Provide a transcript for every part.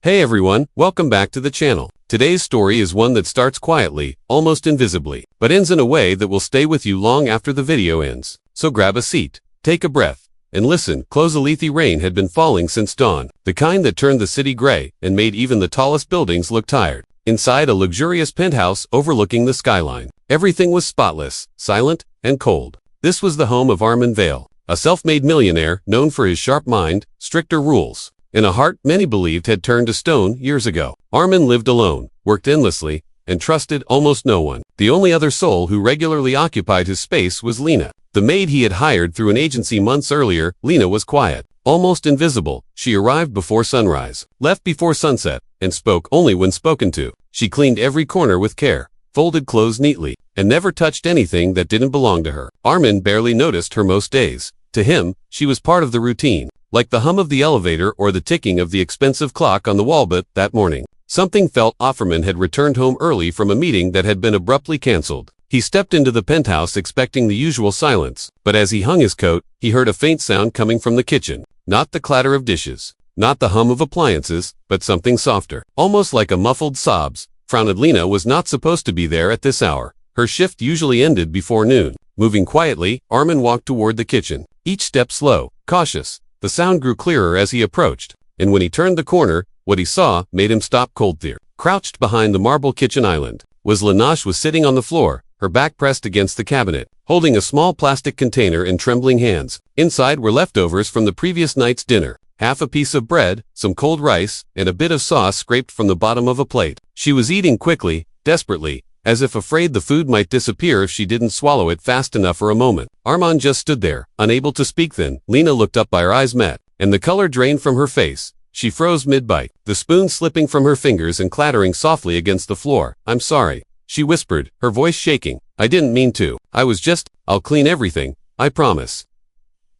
Hey everyone, welcome back to the channel. Today's story is one that starts quietly, almost invisibly, but ends in a way that will stay with you long after the video ends. So grab a seat, take a breath, and listen. Close-a-lethy rain had been falling since dawn, the kind that turned the city gray and made even the tallest buildings look tired. Inside a luxurious penthouse overlooking the skyline, everything was spotless, silent, and cold. This was the home of Armand Vale, a self-made millionaire known for his sharp mind, stricter rules, and a heart many believed had turned to stone years ago. Armand lived alone, worked endlessly, and trusted almost no one. The only other soul who regularly occupied his space was Lena, the maid he had hired through an agency months earlier. Lena was quiet, almost invisible. She arrived before sunrise, left before sunset, and spoke only when spoken to. She cleaned every corner with care, folded clothes neatly, and never touched anything that didn't belong to her. Armand barely noticed her most days. To him, she was part of the routine, like the hum of the elevator or the ticking of the expensive clock on the wall. But that morning, something felt off. Armand had returned home early from a meeting that had been abruptly cancelled. He stepped into the penthouse expecting the usual silence, but as he hung his coat, he heard a faint sound coming from the kitchen. Not the clatter of dishes, not the hum of appliances, but something softer, almost like a muffled sobs. Frowned. Lena was not supposed to be there at this hour. Her shift usually ended before noon. Moving quietly, Armand walked toward the kitchen, each step slow, cautious. The sound grew clearer as he approached, and when he turned the corner, what he saw made him stop cold. There, crouched behind the marble kitchen island, was Lena. Was sitting on the floor, her back pressed against the cabinet, holding a small plastic container in trembling hands. Inside were leftovers from the previous night's dinner, half a piece of bread, some cold rice, and a bit of sauce scraped from the bottom of a plate. She was eating quickly, desperately, as if afraid the food might disappear if she didn't swallow it fast enough for a moment. Armand just stood there, unable to speak. Then Lena looked up. Our eyes met, and the color drained from her face. She froze mid-bite, the spoon slipping from her fingers and clattering softly against the floor. "I'm sorry," she whispered, her voice shaking. "I didn't mean to. I'll clean everything, I promise.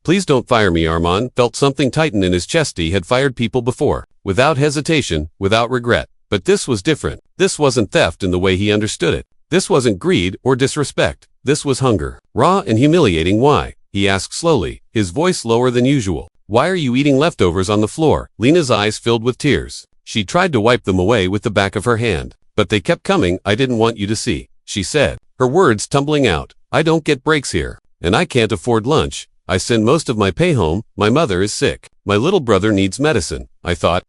Please don't fire me." Armand felt something tighten in his chest. He had fired people before, without hesitation, without regret. But this was different. This wasn't theft in the way he understood it. This wasn't greed or disrespect. This was hunger, raw and humiliating. "Why?" he asked slowly, his voice lower than usual. "Why are you eating leftovers on the floor?" Lena's eyes filled with tears. She tried to wipe them away with the back of her hand, but they kept coming. "I didn't want you to see," she said, her words tumbling out. "I don't get breaks here, and I can't afford lunch. I send most of my pay home. My mother is sick. My little brother needs medicine. I thought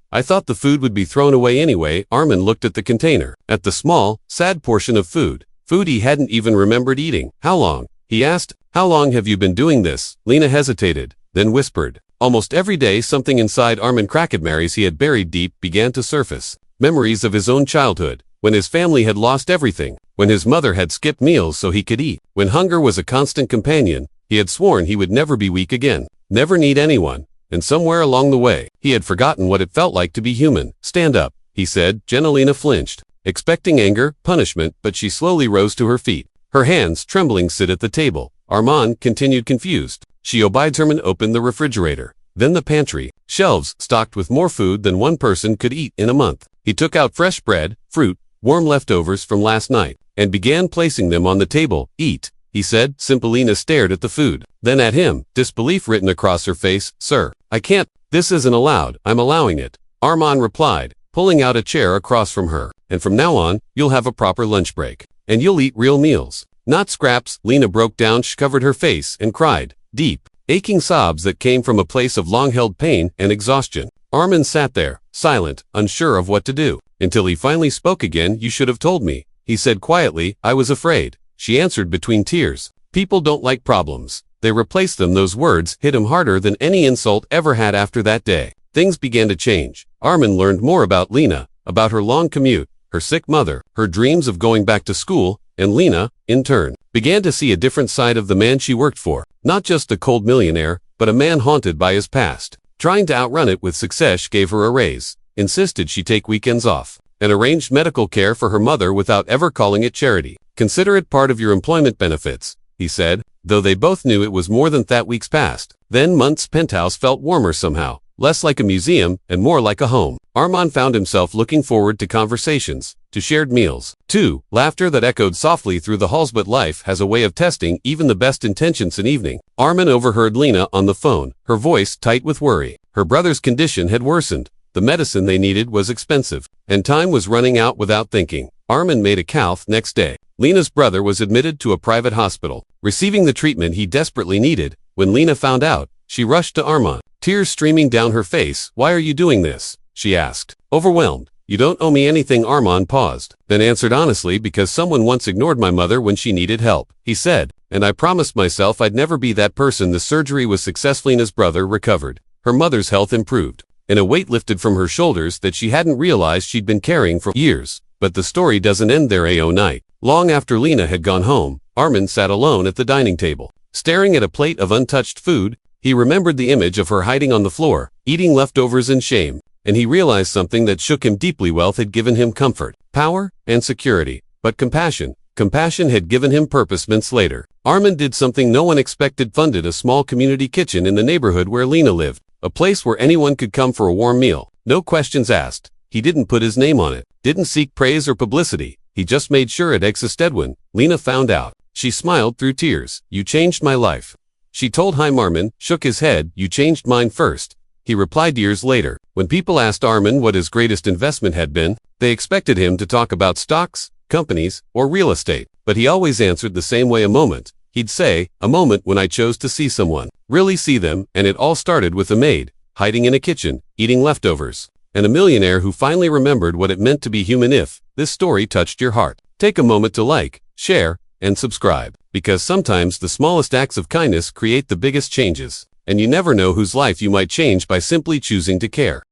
the food would be thrown away anyway." Armand looked at the container, at the small, sad portion of food he hadn't even remembered eating. "How long?" he asked. "How long have you been doing this?" Lena hesitated, then whispered. Almost every day something inside Armand, memories he had buried deep, began to surface. Memories of his own childhood, when his family had lost everything, when his mother had skipped meals so he could eat, when hunger was a constant companion. He had sworn he would never be weak again, never need anyone, and somewhere along the way, he had forgotten what it felt like to be human. "Stand up," he said. Lena flinched, expecting anger, punishment, but she slowly rose to her feet, her hands trembling. "Sit at the table." Armand continued, confused. She obeyed. Armand opened the refrigerator, then the pantry, shelves stocked with more food than one person could eat in a month. He took out fresh bread, fruit, warm leftovers from last night, and began placing them on the table. "Eat," he said. Lena stared at the food, then at him, disbelief written across her face. "Sir, I can't. This isn't allowed." "I'm allowing it," Armand replied, pulling out a chair across from her. "And from now on, you'll have a proper lunch break, and you'll eat real meals, not scraps." Lena broke down. She covered her face and cried, deep, aching sobs that came from a place of long-held pain and exhaustion. Armand sat there, silent, unsure of what to do, until he finally spoke again. "You should have told me," he said quietly. "I was afraid," she answered between tears. "People don't like problems. They replace them." Those words hit him harder than any insult ever had. After that day, things began to change. Armand learned more about Lena, about her long commute, her sick mother, her dreams of going back to school, and Lena, in turn, began to see a different side of the man she worked for. Not just a cold millionaire, but a man haunted by his past, trying to outrun it with success. Gave her a raise, insisted she take weekends off, and arranged medical care for her mother without ever calling it charity. "Consider it part of your employment benefits," he said, though they both knew it was more than that. Weeks passed. Then months. Penthouse felt warmer somehow, less like a museum and more like a home. Armand found himself looking forward to conversations, to shared meals, to laughter that echoed softly through the halls. But life has a way of testing even the best intentions. An evening, Armand overheard Lena on the phone, her voice tight with worry. Her brother's condition had worsened, The medicine they needed was expensive, and time was running out without thinking. Armin made a calf next day. Lena's brother was admitted to a private hospital, receiving the treatment he desperately needed. When Lena found out, she rushed to Armin, tears streaming down her face. "Why are you doing this?" she asked, overwhelmed. "You don't owe me anything." Armin paused, then answered honestly, "Because someone once ignored my mother when she needed help," he said, "and I promised myself I'd never be that person." The surgery was successful. Lena's brother recovered. Her mother's health improved, and a weight lifted from her shoulders that she hadn't realized she'd been carrying for years. But the story doesn't end there. A night, long after Lena had gone home, Armin sat alone at the dining table, staring at a plate of untouched food. He remembered the image of her hiding on the floor, eating leftovers in shame, and he realized something that shook him deeply. Wealth had given him comfort, power, and security, but compassion had given him purpose. Months later, Armin did something no one expected: funded a small community kitchen in the neighborhood where Lena lived, a place where anyone could come for a warm meal. No questions asked. He didn't put his name on it, didn't seek praise or publicity. He just made sure it existed. When Lena found out, she smiled through tears. "You changed my life," she told him. Armin shook his head. "You changed mine first," he replied. Years later, when people asked Armin what his greatest investment had been, they expected him to talk about stocks, companies, or real estate. But he always answered the same way: a moment. He'd say, "A moment when I chose to see someone, really see them." And it all started with a maid, hiding in a kitchen, eating leftovers, and a millionaire who finally remembered what it meant to be human. If this story touched your heart, take a moment to like, share, and subscribe, because sometimes the smallest acts of kindness create the biggest changes, and you never know whose life you might change by simply choosing to care.